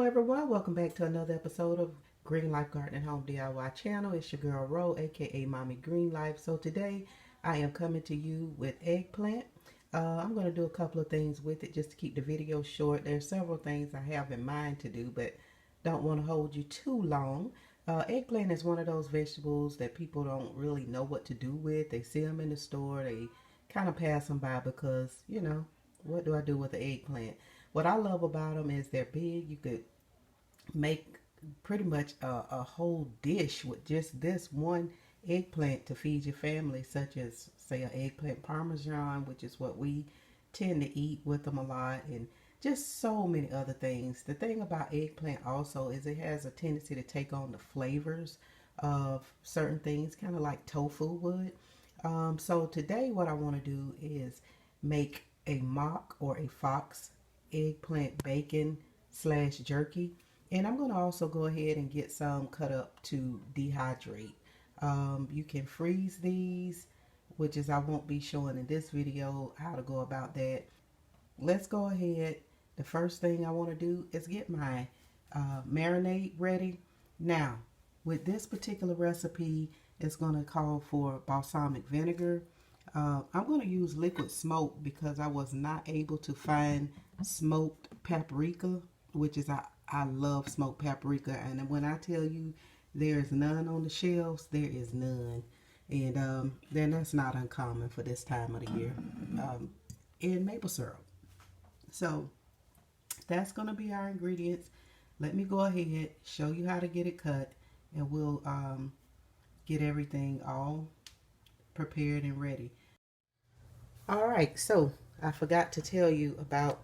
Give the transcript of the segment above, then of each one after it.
everyone, welcome back to another episode of Green Life Garden and Home DIY channel. It's your girl Ro, aka Mommy Green Life. So today I am coming to you with eggplant. I'm going to do a couple of things with it just to keep the video short. There's several things I have in mind to do, but don't want to hold you too long. Eggplant is one of those vegetables that people don't really know what to do with. They see them in the store, they kind of pass them by because, you know, what do I do with the eggplant? What I love about them is they're big. You could make pretty much a whole dish with just this one eggplant to feed your family, such as, say, an eggplant parmesan, which is what we tend to eat with them a lot, and just so many other things. The thing about eggplant also is it has a tendency to take on the flavors of certain things, kind of like tofu would. So today what I want to do is make a mock or a fox eggplant bacon slash jerky, and I'm going to also go ahead and get some cut up to dehydrate. You can freeze these, which is I won't be showing in this video how to go about that. Let's go ahead. The first thing I want to do is get my marinade ready. Now with this particular recipe, it's going to call for balsamic vinegar. I'm going to use liquid smoke because I was not able to find smoked paprika, which is I love smoked paprika, and when I tell you there's none on the shelves, there is none. And then that's not uncommon for this time of the year. And maple syrup. So that's going to be our ingredients. Let me go ahead, show you how to get it cut, and we'll get everything all prepared and ready. Alright, so I forgot to tell you about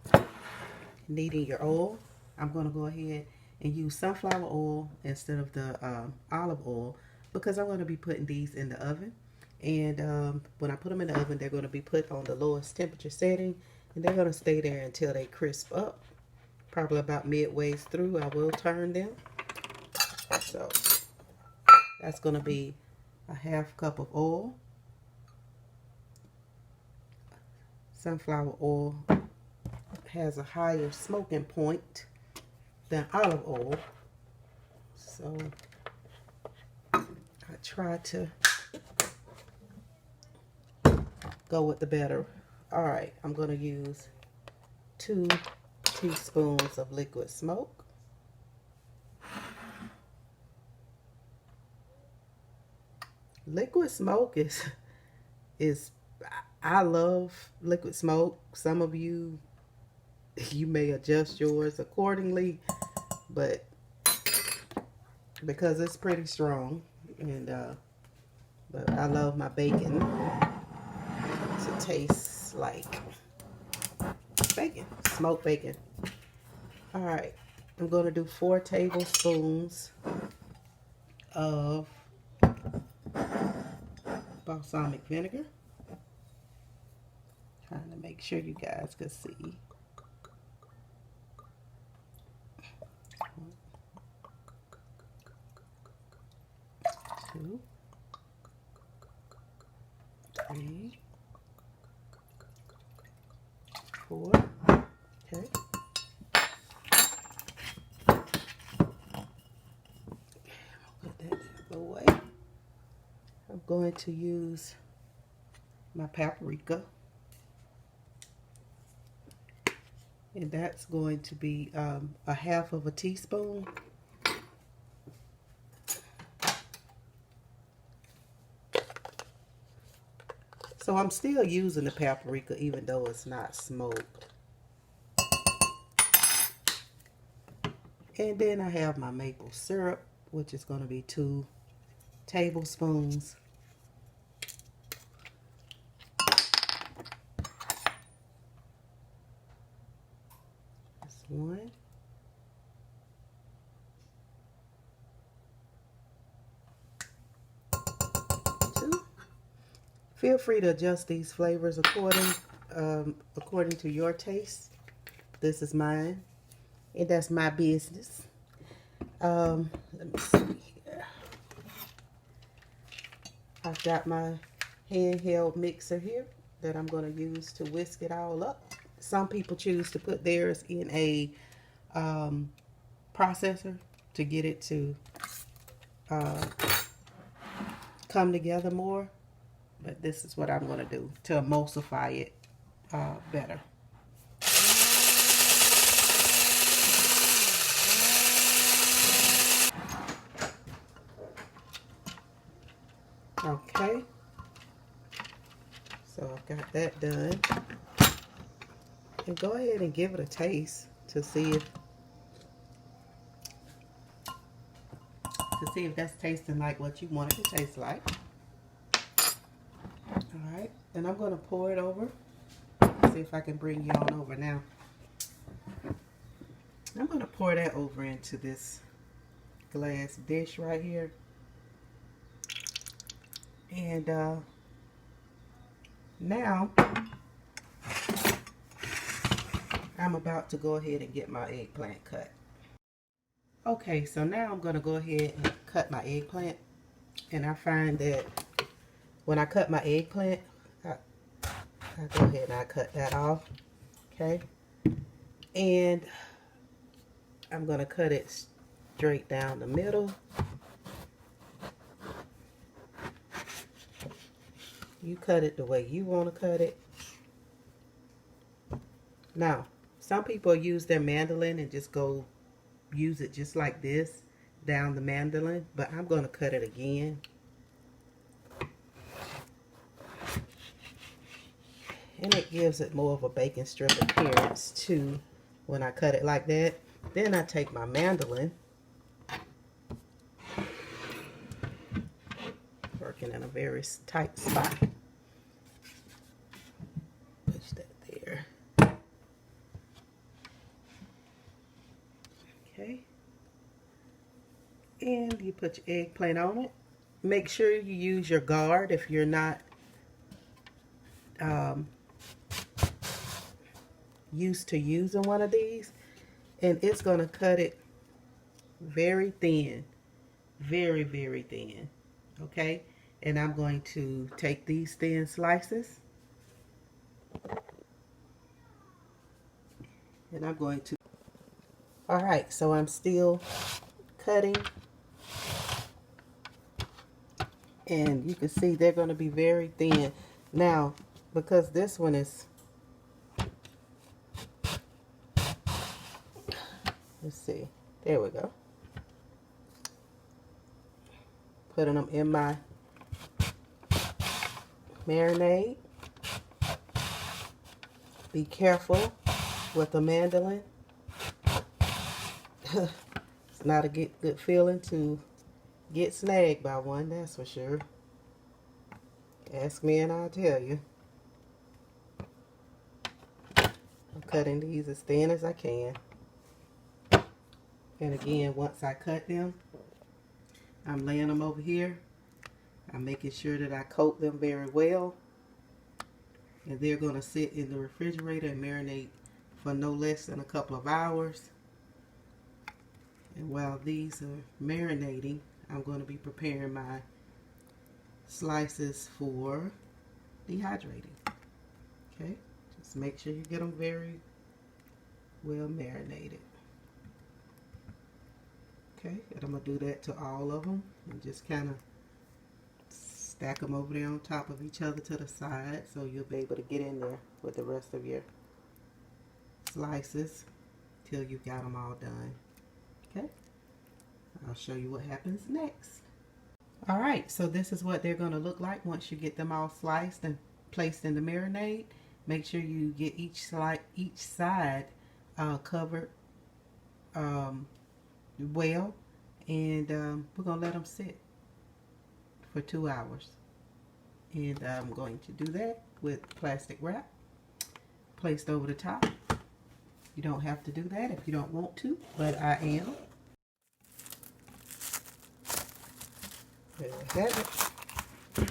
needing your oil. I'm going to go ahead and use sunflower oil instead of the olive oil because I'm going to be putting these in the oven. And when I put them in the oven, they're going to be put on the lowest temperature setting, and they're going to stay there until they crisp up. Probably about midway through, I will turn them. So that's going to be a half cup of oil. Sunflower oil has a higher smoking point than olive oil, so I try to go with the better. Alright, I'm going to use 2 teaspoons of liquid smoke. Liquid smoke is I love liquid smoke. Some of you may adjust yours accordingly, but because it's pretty strong, and but I love my bacon to taste like bacon, smoked bacon. All right, I'm going to do 4 tablespoons of balsamic vinegar. Trying to make sure you guys can see. 2, 3, 4. Okay. Put that out of the way. I'm going to use my paprika, and that's going to be a half of a teaspoon. So I'm still using the paprika even though it's not smoked. And then I have my maple syrup, which is going to be 2 tablespoons. That's 1. Feel free to adjust these flavors according to your taste. This is mine, and that's my business. Let me see here. I've got my handheld mixer here that I'm going to use to whisk it all up. Some people choose to put theirs in a processor to get it to come together more. But this is what I'm going to do to emulsify it better. Okay, so I've got that done. And go ahead and give it a taste to see if that's tasting like what you want it to taste like. Alright, and I'm going to pour it over. See if I can bring you on over now. I'm going to pour that over into this glass dish right here. And now I'm about to go ahead and get my eggplant cut. Okay, so now I'm going to go ahead and cut my eggplant. And I find that when I cut my eggplant, I go ahead and I cut that off. Okay, and I'm going to cut it straight down the middle. You cut it the way you want to cut it. Now, some people use their mandolin and just go use it just like this down the mandolin, but I'm going to cut it again. And it gives it more of a bacon strip appearance too when I cut it like that. Then I take my mandolin, working in a very tight spot. Push that there. Okay. And you put your eggplant on it. Make sure you use your guard if you're not used to using one of these. And it's going to cut it very thin. Very, very thin. Okay? And I'm going to take these thin slices. And I'm going to... Alright, so I'm still cutting. And you can see they're going to be very thin. Now, because this one is... Let's see. There we go. Putting them in my marinade. Be careful with the mandolin. It's not a good feeling to get snagged by one, that's for sure. Ask me and I'll tell you. I'm cutting these as thin as I can. And again, once I cut them, I'm laying them over here. I'm making sure that I coat them very well. And they're going to sit in the refrigerator and marinate for no less than a couple of hours. And while these are marinating, I'm going to be preparing my slices for dehydrating. Okay, just make sure you get them very well marinated. Okay, and I'm going to do that to all of them and just kind of stack them over there on top of each other to the side so you'll be able to get in there with the rest of your slices till you've got them all done. Okay, I'll show you what happens next. Alright, so this is what they're going to look like once you get them all sliced and placed in the marinade. Make sure you get each side covered well, and we're going to let them sit for 2 hours. And I'm going to do that with plastic wrap placed over the top. You don't have to do that if you don't want to, but I am. There we have it.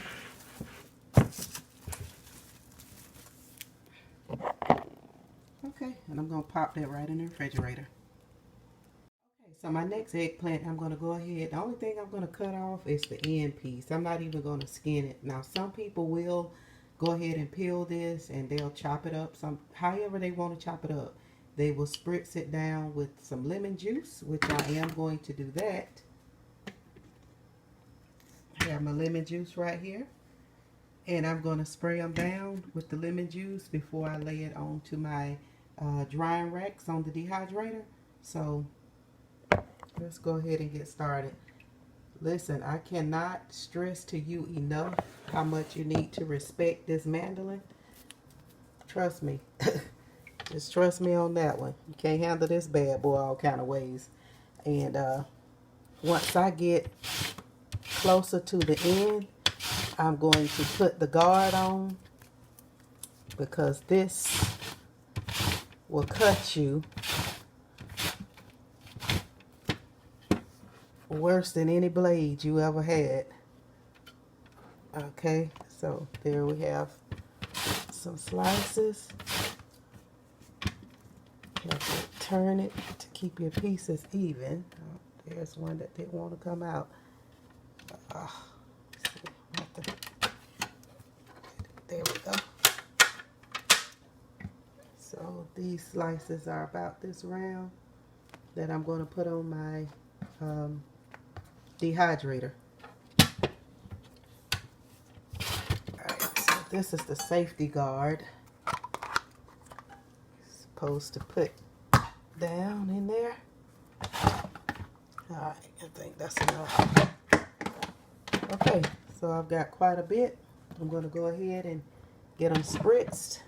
Okay, and I'm going to pop that right in the refrigerator. Okay, so my next eggplant, I'm going to go ahead. The only thing I'm going to cut off is the end piece. I'm not even going to skin it. Now, some people will go ahead and peel this and they'll chop it up however they want to chop it up. they will spritz it down with some lemon juice, which I am going to do that. I have my lemon juice right here. And I'm going to spray them down with the lemon juice before I lay it onto my drying racks on the dehydrator. So let's go ahead and get started. Listen, I cannot stress to you enough how much you need to respect this mandolin. Trust me. Just trust me on that one. You can't handle this bad boy all kind of ways. And once I get closer to the end, I'm going to put the guard on, because this will cut you worse than any blade you ever had. Okay, so there we have some slices. You have to turn it to keep your pieces even. Oh, there's one that didn't want to come out. There we go. So these slices are about this round that I'm going to put on my dehydrator. Alright, so this is the safety guard. Supposed to put down in there. Alright, I think that's enough. Okay, so I've got quite a bit. I'm going to go ahead and get them spritzed.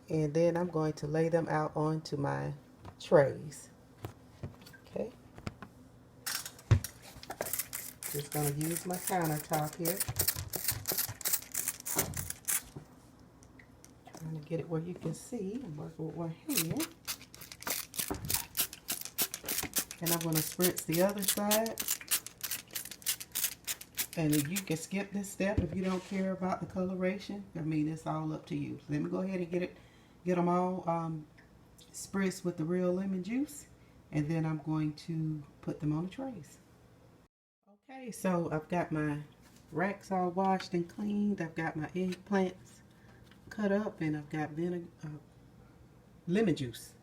And then I'm going to lay them out onto my trays. Okay. Just going to use my countertop here. Trying to get it where you can see. I'm working with one hand. And I'm going to spritz the other side. And if you can skip this step if you don't care about the coloration. I mean, it's all up to you. Let me go ahead and get them all spritzed with the real lemon juice. And then I'm going to put them on the trays. Okay, so I've got my racks all washed and cleaned. I've got my eggplants cut up, and I've got lemon juice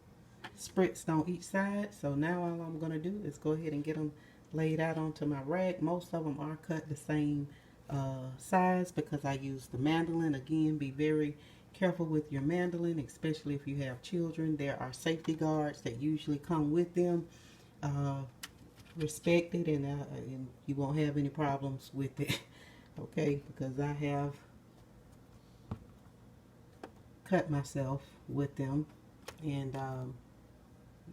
spritzed on each side. So now all I'm going to do is go ahead and get them laid out onto my rack. Most of them are cut the same size because I use the mandolin. Again, be very careful with your mandolin, especially if you have children. There are safety guards that usually come with them. Respect it, and you won't have any problems with it. Okay, because I have cut myself with them, and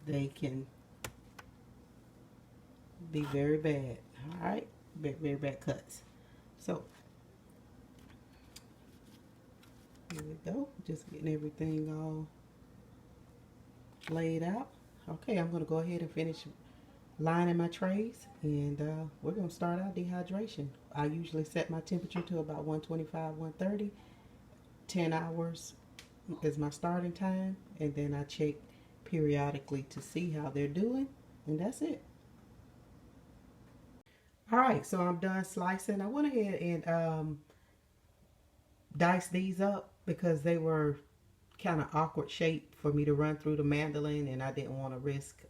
they can be very bad. All right, very bad cuts. So here we go, just getting everything all laid out. Okay, I'm going to go ahead and finish lining my trays, and we're going to start our dehydration. I usually set my temperature to about 125, 130. 10 hours is my starting time, and then I check periodically to see how they're doing, and that's it. Alright, so I'm done slicing. I went ahead and diced these up because they were kind of awkward shape for me to run through the mandolin, and I didn't want to risk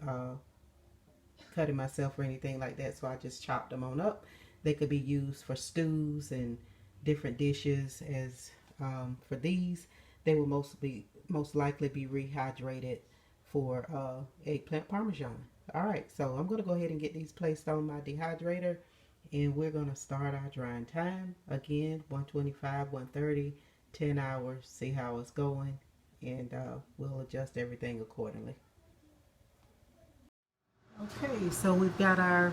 cutting myself or anything like that, so I just chopped them on up. They could be used for stews and different dishes. As for these, they will most likely be rehydrated for eggplant parmesan. Alright, so I'm going to go ahead and get these placed on my dehydrator, and we're going to start our drying time. Again, 125, 130, 10 hours, see how it's going, and we'll adjust everything accordingly. Okay, so we've got our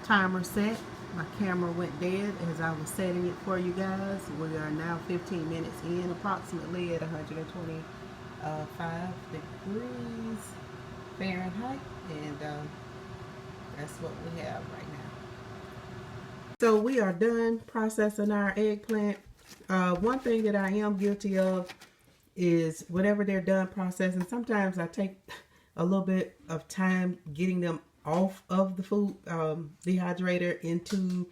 timer set. My camera went dead as I was setting it for you guys. We are now 15 minutes in, approximately at 125 degrees Fahrenheit, and that's what we have right now. So we are done processing our eggplant. One thing that I am guilty of is whenever they're done processing, sometimes I take a little bit of time getting them off of the food dehydrator into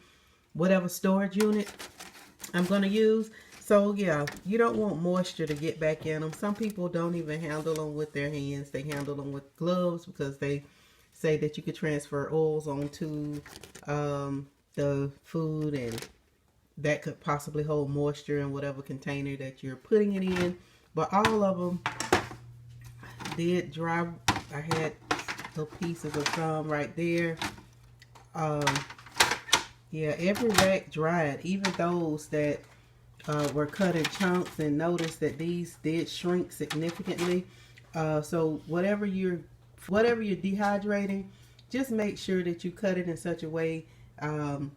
whatever storage unit I'm going to use. So yeah, you don't want moisture to get back in them. Some people don't even handle them with their hands. They handle them with gloves because they say that you could transfer oils onto the food, and that could possibly hold moisture in whatever container that you're putting it in. But all of them did dry. I had little pieces of some right there. Um, yeah, every rack dried, even those that were cut in chunks, and notice that these did shrink significantly. So whatever you're dehydrating, just make sure that you cut it in such a way that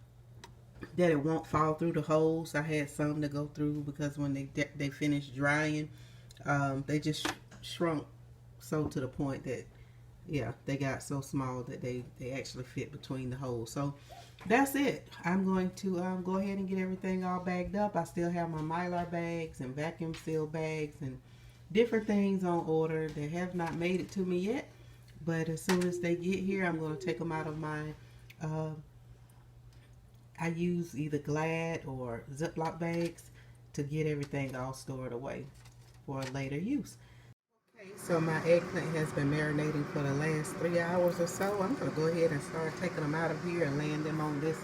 it won't fall through the holes. I had some to go through because when they finished drying, they just shrunk so to the point that yeah, they got so small that they actually fit between the holes. So that's it. I'm going to go ahead and get everything all bagged up. I still have my Mylar bags and vacuum seal bags and different things on order that have not made it to me yet. But as soon as they get here, I'm going to take them out of my, I use either Glad or Ziploc bags to get everything all stored away for later use. Okay, so my eggplant has been marinating for the last 3 hours or so. I'm going to go ahead and start taking them out of here and laying them on this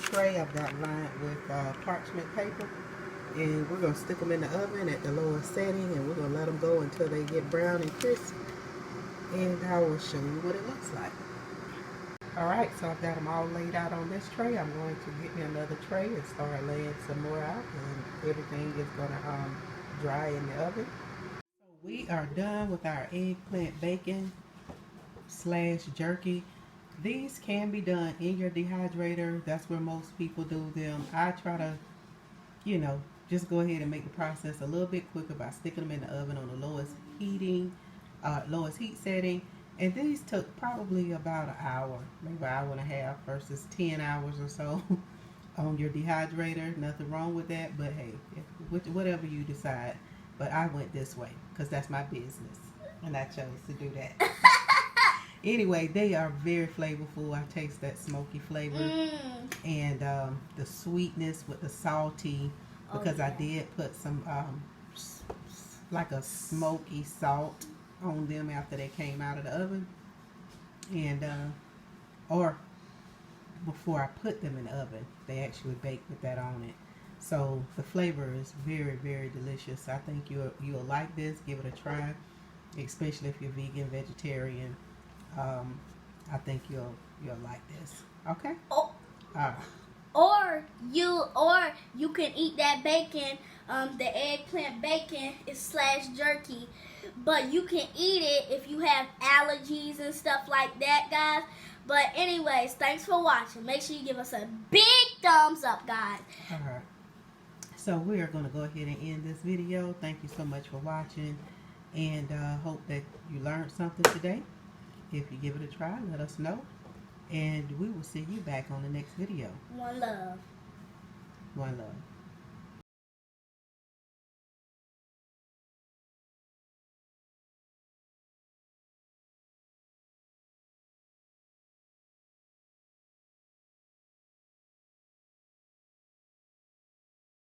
tray I've got lined with parchment paper. And we're going to stick them in the oven at the lowest setting, and we're going to let them go until they get brown and crisp. And I will show you what it looks like. Alright, so I've got them all laid out on this tray. I'm going to get me another tray and start laying some more out, and everything is going to dry in the oven. We are done with our eggplant bacon / jerky. These can be done in your dehydrator. That's where most people do them. I try to, you know, just go ahead and make the process a little bit quicker by sticking them in the oven on the lowest heat setting. And these took probably about an hour, maybe an hour and a half versus 10 hours or so on your dehydrator. Nothing wrong with that, but hey, whatever you decide. But I went this way because that's my business, and I chose to do that. Anyway, they are very flavorful. I taste that smoky flavor and the sweetness with the salty, because I did put some like a smoky salt on them after they came out of the oven, and or before I put them in the oven, they actually baked with that on it. So the flavor is very, very delicious. I think you'll like this. Give it a try, especially if you're vegan, vegetarian. I think you'll like this. Okay. Oh. Or you can eat that bacon, the eggplant bacon is / jerky, but you can eat it if you have allergies and stuff like that, guys. But anyways, thanks for watching. Make sure you give us a big thumbs up, guys. All right. So we are going to go ahead and end this video. Thank you so much for watching, and hope that you learned something today. If you give it a try, let us know. And we will see you back on the next video. One love. One love.